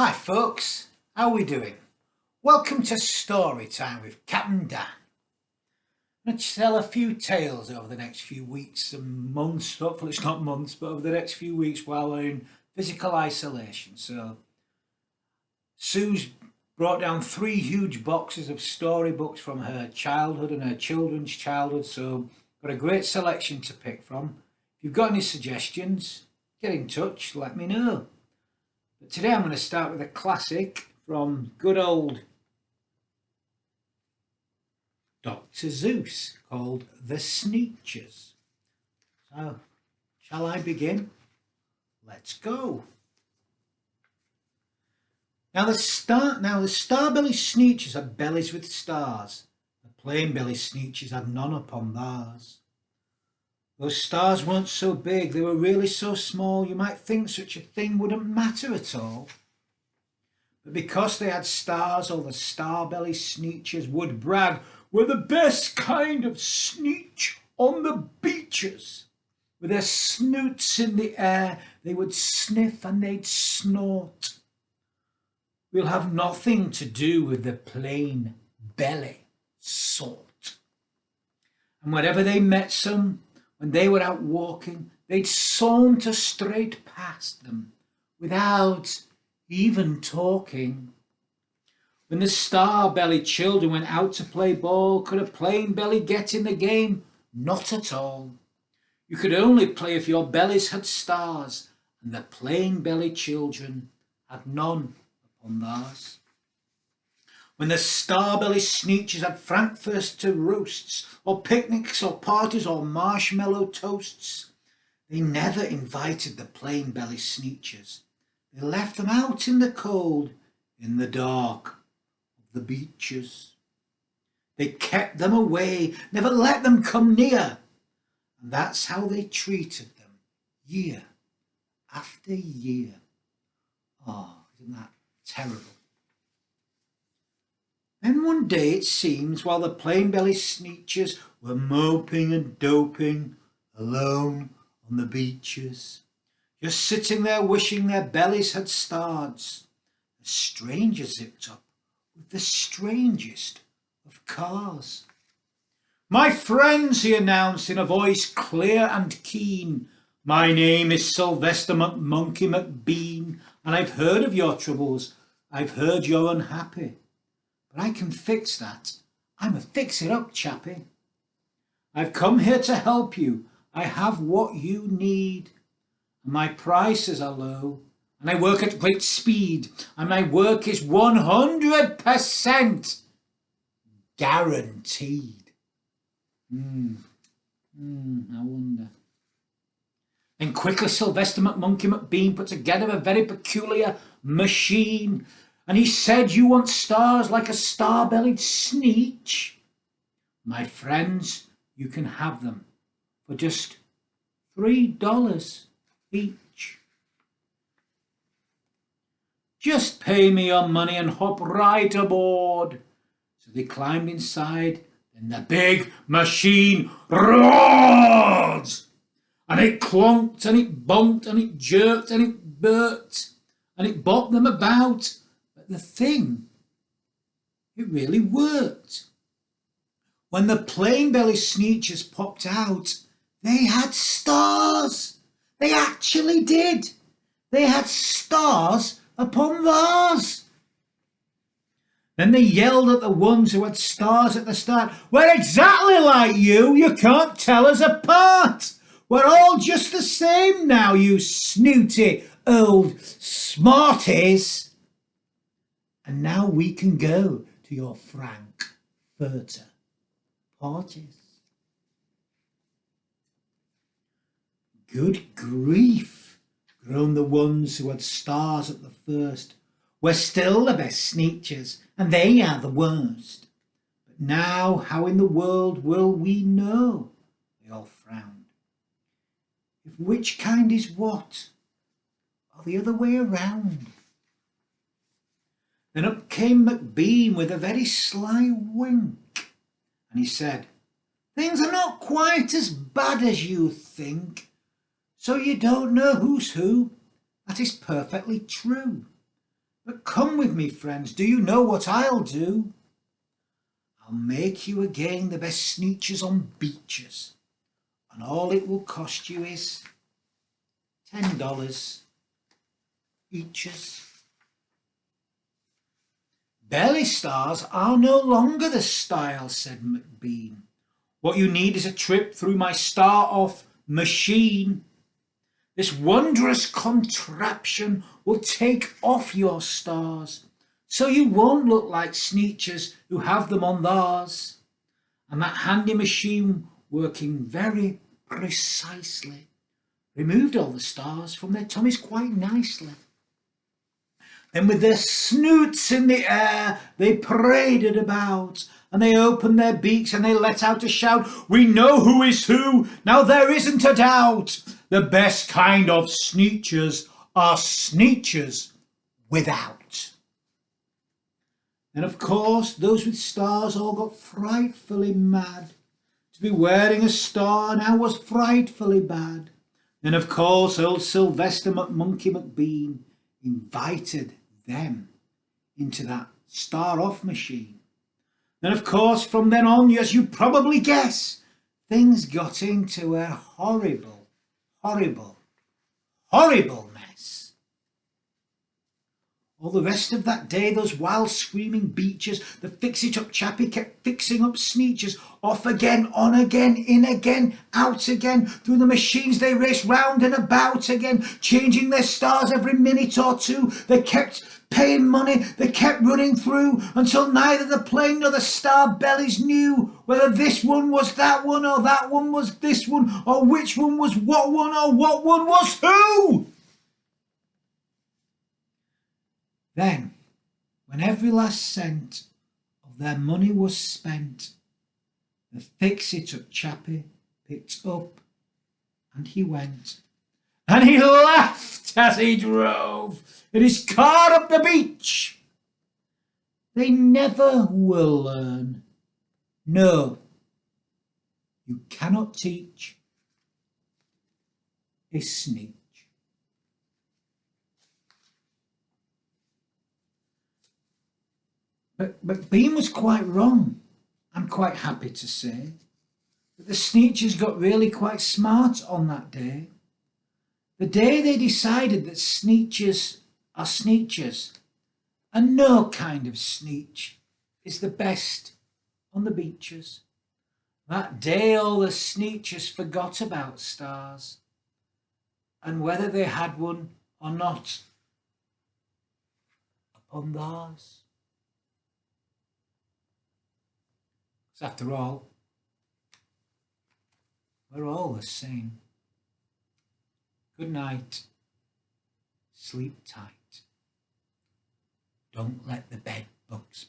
Hi folks, how are we doing? Welcome to Story Time with Captain Dan. I'm going to tell a few tales over the next few weeks and months. Hopefully it's not months, but over the next few weeks while we're in physical isolation. So Sue's brought down 3 huge boxes of storybooks from her childhood and her children's childhood. So got a great selection to pick from. If you've got any suggestions, get in touch, let me know. But today I'm going to start with a classic from good old Dr. Seuss called The Sneetches. So, shall I begin? Let's go. Now the star-belly Sneetches had bellies with stars. The plain-belly Sneetches had none upon theirs. Those stars weren't so big, they were really so small, you might think such a thing wouldn't matter at all. But because they had stars, all the star-belly Sneetches would brag, "We're the best kind of Sneetch on the beaches." With their snoots in the air, they would sniff and they'd snort. "We'll have nothing to do with the plain belly sort." And whenever they met some, when they were out walking, they'd saunter straight past them without even talking. When the star-belly children went out to play ball, could a plain belly get in the game? Not at all. You could only play if your bellies had stars, and the plain belly children had none upon theirs. When the star-belly Sneetches had frankfurter roasts, or picnics, or parties, or marshmallow toasts, they never invited the plain-belly Sneetches. They left them out in the cold, in the dark of the beaches. They kept them away, never let them come near, and that's how they treated them, year after year. Oh, isn't that terrible? Then one day it seems, while the plain-belly Sneetches were moping and doping alone on the beaches, just sitting there wishing their bellies had stars, a stranger zipped up with the strangest of cars. "My friends," he announced in a voice clear and keen, "my name is Sylvester McMonkey McBean, and I've heard of your troubles. I've heard you're unhappy. But I can fix that. I'm a fix-it-up chappie. I've come here to help you. I have what you need. And my prices are low, and I work at great speed, and my work is 100% guaranteed." I wonder. Then quickly Sylvester McMonkey McBean put together a very peculiar machine, and he said, "You want stars like a star-bellied Sneetch? My friends, you can have them for just $3 each. Just pay me your money and hop right aboard." So they climbed inside, and the big machine roared, and it clonked and it bonked and it jerked and it burped and it bopped them about. But the thing, it really worked. When the plain-belly Sneetches popped out, they had stars. They actually did. They had stars upon theirs. Then they yelled at the ones who had stars at the start, "We're exactly like you. You can't tell us apart. We're all just the same now, you snooty old smarties. And now we can go to your frankfurter parties." "Good grief," groaned the ones who had stars at the first. "We're still the best Sneetches, and they are the worst. But now how in the world will we know?" They all frowned. "If which kind is what, or the other way around?" Then up came McBean with a very sly wink, and he said, "Things are not quite as bad as you think. So you don't know who's who? That is perfectly true. But come with me, friends, do you know what I'll do? I'll make you again the best Sneetches on beaches, and all it will cost you is $10 eaches. Belly stars are no longer the style, said McBean. What you need is a trip through my star-off machine. This wondrous contraption will take off your stars, so you won't look like Sneetches who have them on theirs. And that handy machine, working very precisely, removed all the stars from their tummies quite nicely. Then with their snoots in the air they paraded about, and they opened their beaks and they let out a shout, "We know who is who, now there isn't a doubt. The best kind of Sneetches are Sneetches without." Then of course those with stars all got frightfully mad. To be wearing a star now was frightfully bad. Then of course old Sylvester McMonkey McBean invited them into that star-off machine. Then of course from then on, as you probably guess, things got into a horrible, horrible, horrible mess. All the rest of that day, those wild screaming beaches, the fix-it-up chappie kept fixing up Sneetches, off again, on again, in again, out again. Through the machines they raced round and about again, changing their stars every minute or two. They kept paying money, they kept running through, until neither the plane nor the star bellies knew whether this one was that one, or that one was this one, or which one was what one, or what one was who. Then, when every last cent of their money was spent, the fix-it-up chappie picked up and he went. And he laughed as he drove in his car up the beach. They never will learn. No, you cannot teach a Sneetch. But Bean was quite wrong, I'm quite happy to say, that the Sneetches got really quite smart on that day. The day they decided that Sneetches are Sneetches, and no kind of Sneetch is the best on the beaches. That day all the Sneetches forgot about stars, and whether they had one or not upon theirs. After all, we're all the same. Good night. Sleep tight. Don't let the bed bugs